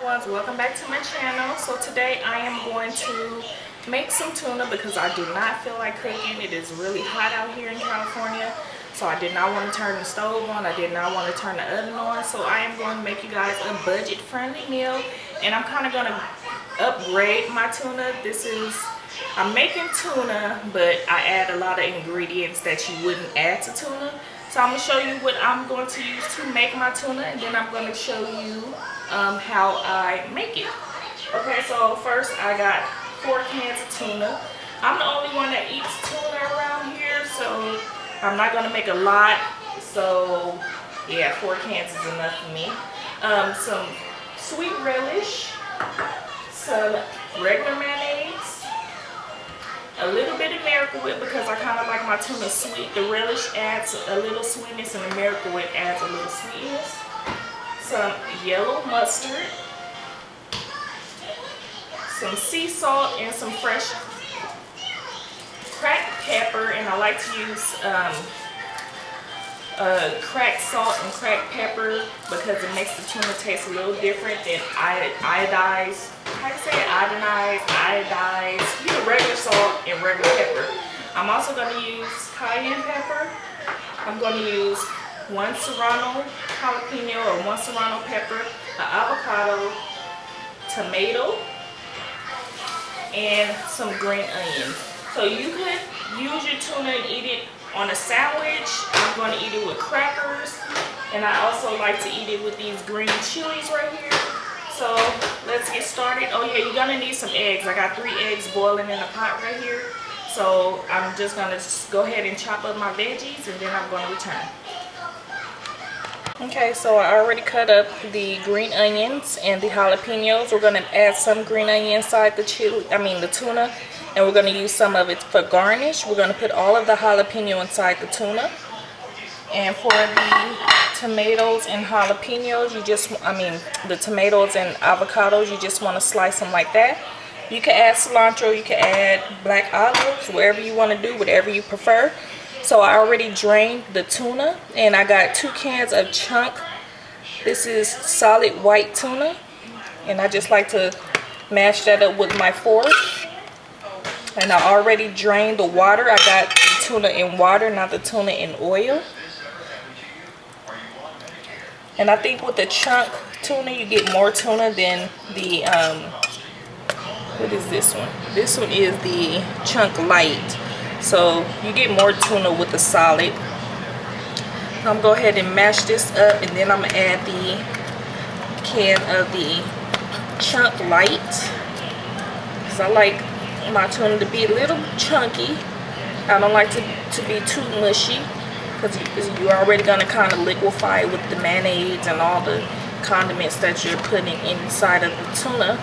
ones, welcome back to my channel. So today I am going to make some tuna because I do not feel like cooking. It is really hot out here in California, so I did not want to turn the stove on. I did not want to turn the oven on, so I am going to make you guys a budget friendly meal, and I'm kind of going to upgrade my tuna. I'm making tuna, but I add a lot of ingredients that you wouldn't add to tuna. So I'm going to show you what I'm going to use to make my tuna, and then I'm going to show you how I make it. Okay, so first I got 4 cans of tuna. I'm the only one that eats tuna around here, so I'm not going to make a lot. So yeah, 4 cans is enough for me. Some sweet relish, some regular mayonnaise, a little bit of Miracle Whip because I kind of like my tuna sweet. The relish adds a little sweetness and the Miracle Whip adds a little sweetness. Some yellow mustard, some sea salt, and some fresh cracked pepper. And I like to use cracked salt and cracked pepper because it makes the tuna taste a little different than iodized. How do you say it? Iodized. You know, regular salt and regular pepper. I'm also going to use cayenne pepper. I'm going to use 1 serrano jalapeno or 1 serrano pepper, an avocado, tomato, and some green onions. So you could use your tuna and eat it on a sandwich. I'm going to eat it with crackers, and I also like to eat it with these green chilies right here. So let's get started. Oh yeah, you're gonna need some eggs. I got 3 eggs boiling in a pot right here. So I'm just gonna go ahead and chop up my veggies, and then I'm gonna return. Okay, so I already cut up the green onions and the jalapenos. We're gonna add some green onion inside the tuna, and we're gonna use some of it for garnish. We're gonna put all of the jalapeno inside the tuna. And for the tomatoes and jalapenos, the tomatoes and avocados, you just want to slice them like that. You can add cilantro, you can add black olives, whatever you want to do, whatever you prefer. So I already drained the tuna, and I got 2 cans of chunk. This is solid white tuna, and I just like to mash that up with my fork. And I already drained the water. I got the tuna in water, not the tuna in oil. And I think with the chunk tuna, you get more tuna than the, what is this one? This one is the chunk light. So you get more tuna with the solid. I'm going to go ahead and mash this up, and then I'm going to add the can of the chunk light. Because I like my tuna to be a little chunky. I don't like to be too mushy, because you're already going to kind of liquefy with the mayonnaise and all the condiments that you're putting inside of the tuna.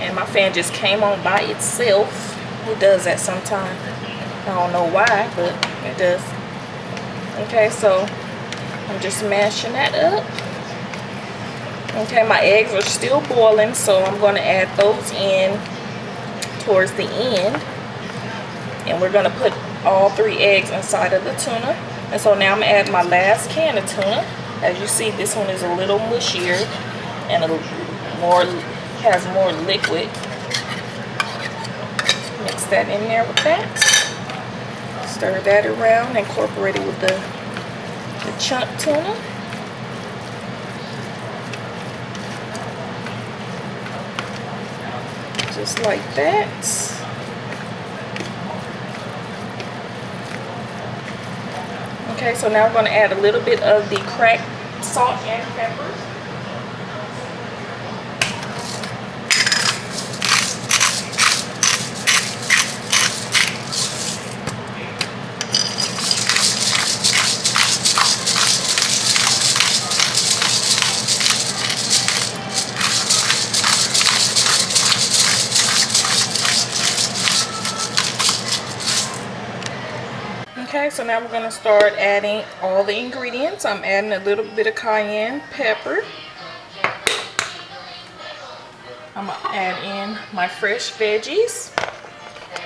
And my fan just came on by itself. It does that sometimes. I don't know why, but it does. Okay, so I'm just mashing that up. Okay, my eggs are still boiling, so I'm going to add those in towards the end. And we're going to put all 3 eggs inside of the tuna. And so now I'm going to add my last can of tuna. As you see, this one is a little mushier and has more liquid. Mix that in there with that. Stir that around, incorporate it with the chunk tuna. Just like that. Okay, so now we're going to add a little bit of the cracked salt and pepper. Okay, so now we're going to start adding all the ingredients. I'm adding a little bit of cayenne pepper. I'm going to add in my fresh veggies.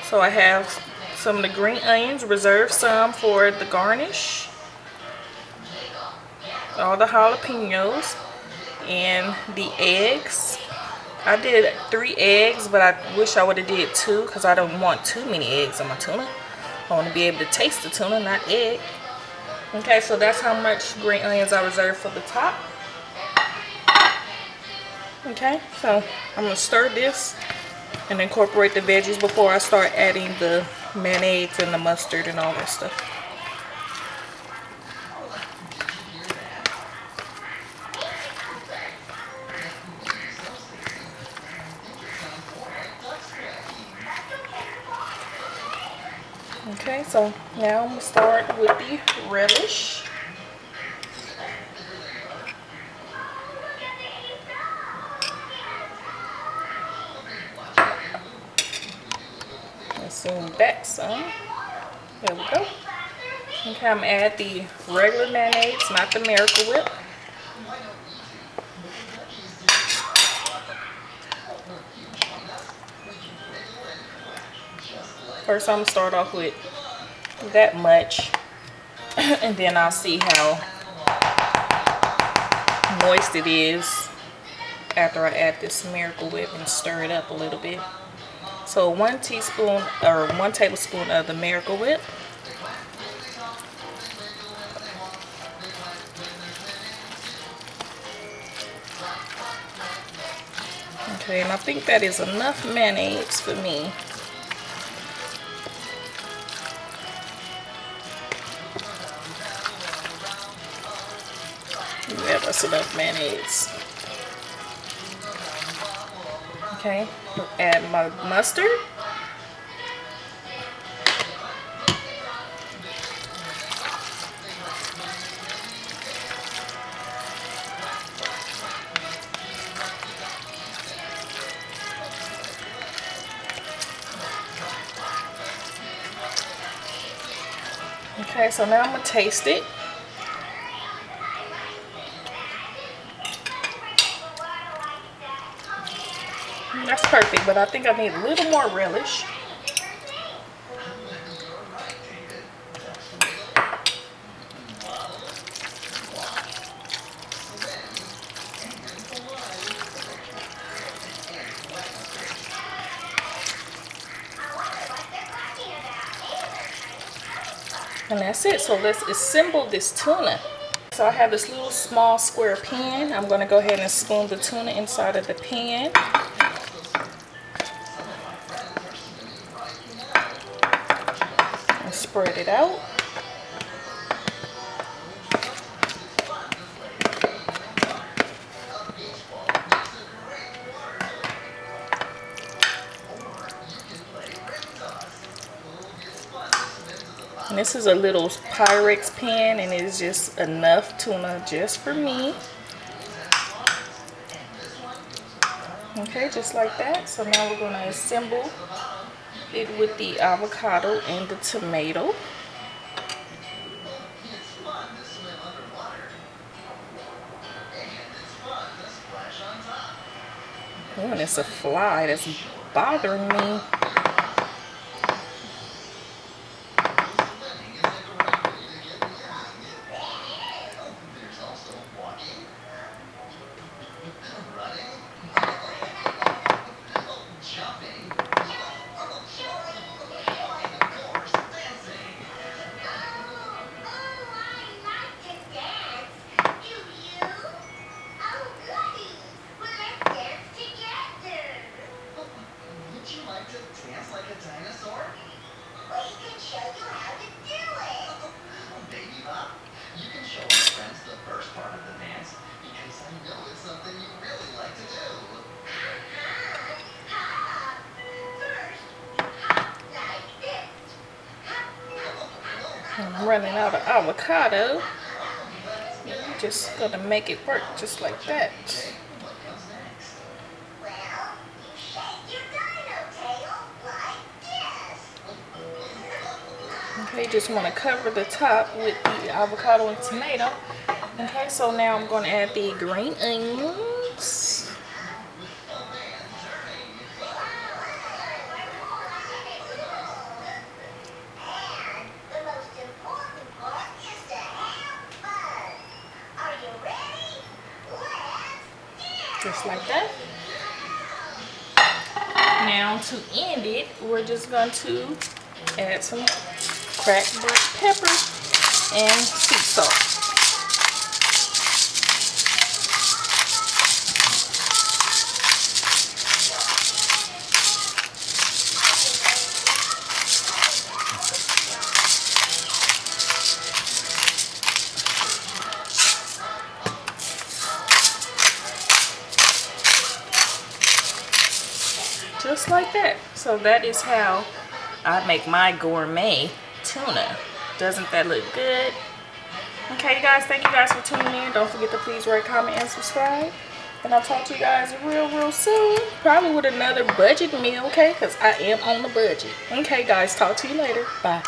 So I have some of the green onions, reserve some for the garnish. All the jalapenos. in the eggs. I did 3 eggs, but I wish I would have did 2 because I don't want too many eggs on my tuna. I want to be able to taste the tuna, not egg. Okay, so that's how much green onions I reserved for the top. Okay, so I'm going to stir this and incorporate the veggies before I start adding the mayonnaise and the mustard and all that stuff. Okay, so now I'm going to start with the relish. Let's zoom back some. There we go. Okay, I'm going to add the regular mayonnaise, not the Miracle Whip. First, I'm going to start off with that much, and then I'll see how moist it is after I add this Miracle Whip and stir it up a little bit. So 1 teaspoon or 1 tablespoon of the Miracle Whip. Okay, and I think that is enough mayonnaise for me. Yeah, that's enough mayonnaise. Okay, add my mustard. Okay, so now I'm going to taste it. That's perfect, but I think I need a little more relish. And that's it. So let's assemble this tuna. So I have this little small square pan. I'm going to go ahead and spoon the tuna inside of the pan. And spread it out. And this is a little Pyrex pan, and it is just enough tuna just for me. Okay, just like that. So now we're going to assemble it with the avocado and the tomato. Oh, and it's a fly that's bothering me. I'm running out of avocado. I'm just gonna make it work just like that. Okay, just want to cover the top with the avocado and tomato. Okay, so now I'm going to add the green onions. Just like that. Now to end it, we're just going to add some cracked black pepper and sea salt. Just like that. So that is how I make my gourmet tuna. Doesn't that look good? Okay, you guys, thank you guys for tuning in. Don't forget to please rate, comment, and subscribe. And I'll talk to you guys real soon. Probably with another budget meal, okay? Because I am on the budget. Okay, guys, talk to you later. Bye.